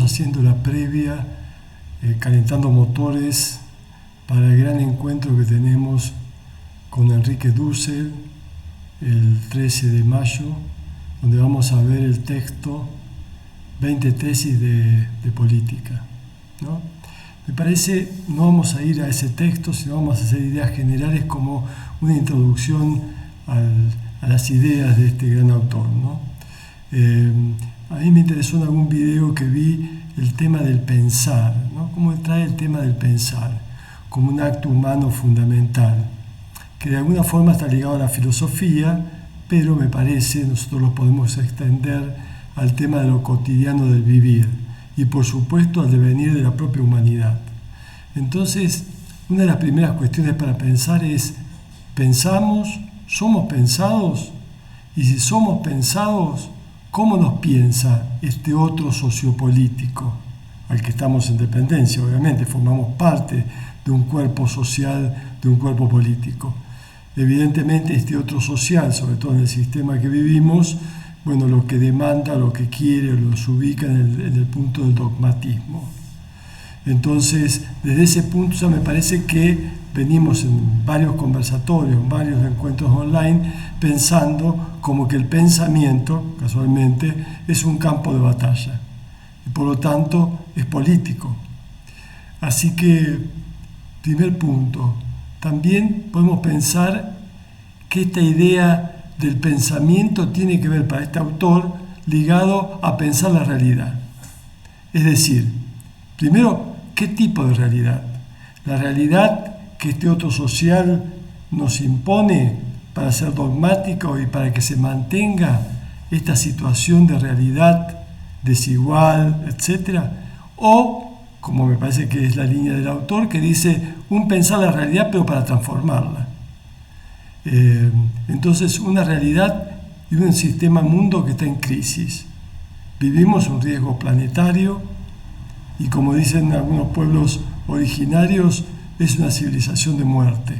haciendo la previa, calentando motores para el gran encuentro que tenemos con Enrique Dussel el 13 de mayo, donde vamos a ver el texto 20 tesis de política, ¿no? Me parece, no vamos a ir a ese texto, sino vamos a hacer ideas generales como una introducción a las ideas de este gran autor, ¿no? A mí me interesó en algún video que vi el tema del pensar, ¿no? Cómo trae el tema del pensar como un acto humano fundamental, que de alguna forma está ligado a la filosofía, pero me parece, nosotros lo podemos extender al tema de lo cotidiano del vivir y por supuesto al devenir de la propia humanidad. Entonces, una de las primeras cuestiones para pensar es, ¿pensamos? ¿Somos pensados? Y si somos pensados, ¿cómo nos piensa este otro sociopolítico al que estamos en dependencia? Obviamente, formamos parte de un cuerpo social, de un cuerpo político. Evidentemente, este otro social, sobre todo en el sistema que vivimos, bueno, lo que demanda, lo que quiere, los ubica en el punto del dogmatismo. Entonces, desde ese punto ya me parece que venimos en varios conversatorios, en varios encuentros online, pensando como que el pensamiento, casualmente, es un campo de batalla y por lo tanto es político. Así que, primer punto, también podemos pensar que esta idea del pensamiento tiene que ver para este autor ligado a pensar la realidad. Es decir, primero, ¿qué tipo de realidad? La realidad que este otro social nos impone para ser dogmático y para que se mantenga esta situación de realidad desigual, etc. O, como me parece que es la línea del autor, que dice un pensar la realidad pero para transformarla. Entonces, una realidad y un sistema mundo que está en crisis. Vivimos un riesgo planetario y, como dicen algunos pueblos originarios, es una civilización de muerte.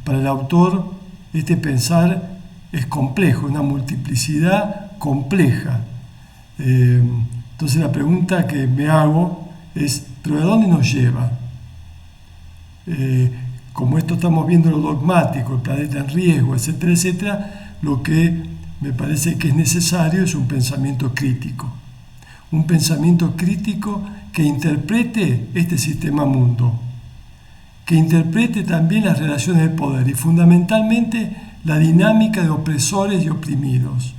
Para el autor, este pensar es complejo, una multiplicidad compleja. Entonces, la pregunta que me hago es, ¿pero a dónde nos lleva? Como esto estamos viendo lo dogmático, el planeta en riesgo, etcétera, etcétera, lo que me parece que es necesario es un pensamiento crítico. Un pensamiento crítico que interprete este sistema mundo, que interprete también las relaciones de poder y fundamentalmente la dinámica de opresores y oprimidos.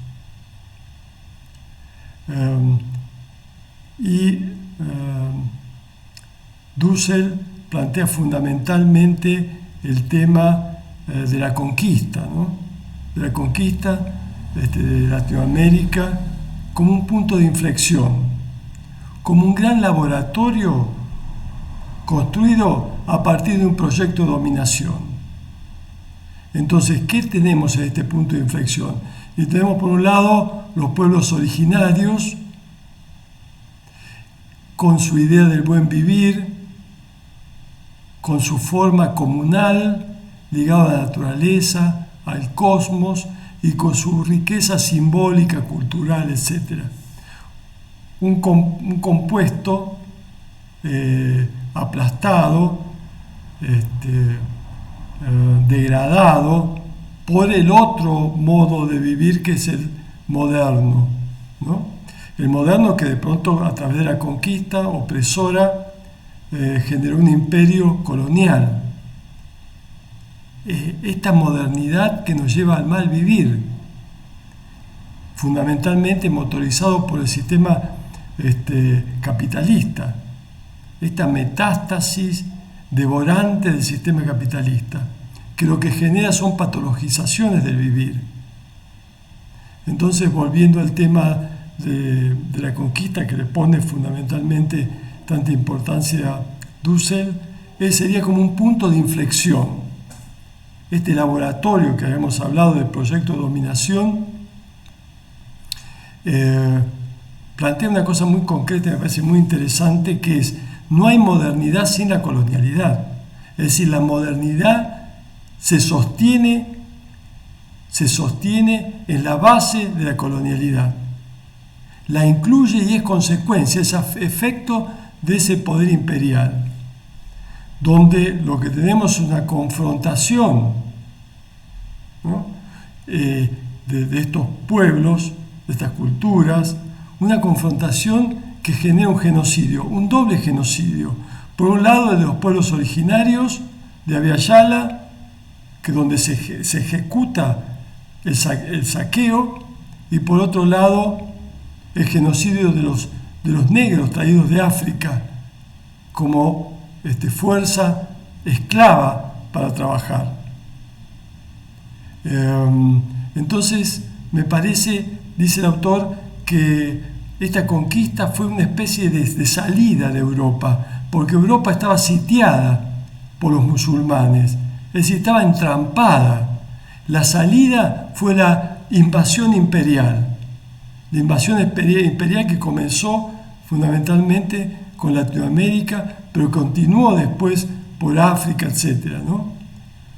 Dussel plantea fundamentalmente el tema de la conquista, ¿no? De la conquista de Latinoamérica como un punto de inflexión, como un gran laboratorio construido a partir de un proyecto de dominación. Entonces, ¿qué tenemos en este punto de inflexión? Y tenemos por un lado los pueblos originarios con su idea del buen vivir, con su forma comunal ligada a la naturaleza, al cosmos y con su riqueza simbólica, cultural, etc. Un compuesto aplastado, degradado por el otro modo de vivir que es el moderno, ¿no? El moderno que de pronto a través de la conquista opresora generó un imperio colonial. Esta modernidad que nos lleva al mal vivir, fundamentalmente motorizado por el sistema capitalista, esta metástasis devorante del sistema capitalista, que lo que genera son patologizaciones del vivir. Entonces, volviendo al tema de la conquista que le pone fundamentalmente tanta importancia a Dussel, sería como un punto de inflexión. Este laboratorio que habíamos hablado del proyecto de dominación plantea una cosa muy concreta, me parece muy interesante, que es, no hay modernidad sin la colonialidad. Es decir, la modernidad se sostiene en la base de la colonialidad. la incluye y es consecuencia, es efecto de ese poder imperial, donde lo que tenemos es una confrontación, ¿no? de estos pueblos, de estas culturas, una confrontación que genera un genocidio, un doble genocidio. Por un lado, el de los pueblos originarios de Abya Yala, que donde se ejecuta el saqueo, y por otro lado, el genocidio de los negros traídos de África como fuerza esclava para trabajar. Entonces, me parece, dice el autor, que esta conquista fue una especie de salida de Europa, porque Europa estaba sitiada por los musulmanes, es decir, estaba entrampada. La salida fue la invasión imperial, la invasión imperial que comenzó fundamentalmente con Latinoamérica, pero continuó después por África, etc., ¿no?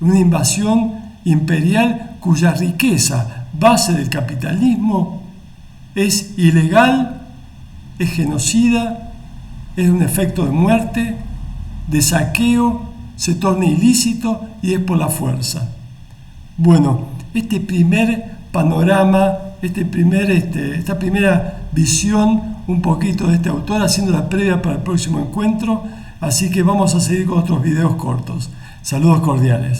Una invasión imperial cuya riqueza, base del capitalismo, es ilegal, es genocida, es un efecto de muerte, de saqueo, se torna ilícito y es por la fuerza. Bueno, este primer panorama, esta primera visión un poquito de este autor, haciendo la previa para el próximo encuentro, así que vamos a seguir con otros videos cortos. Saludos cordiales.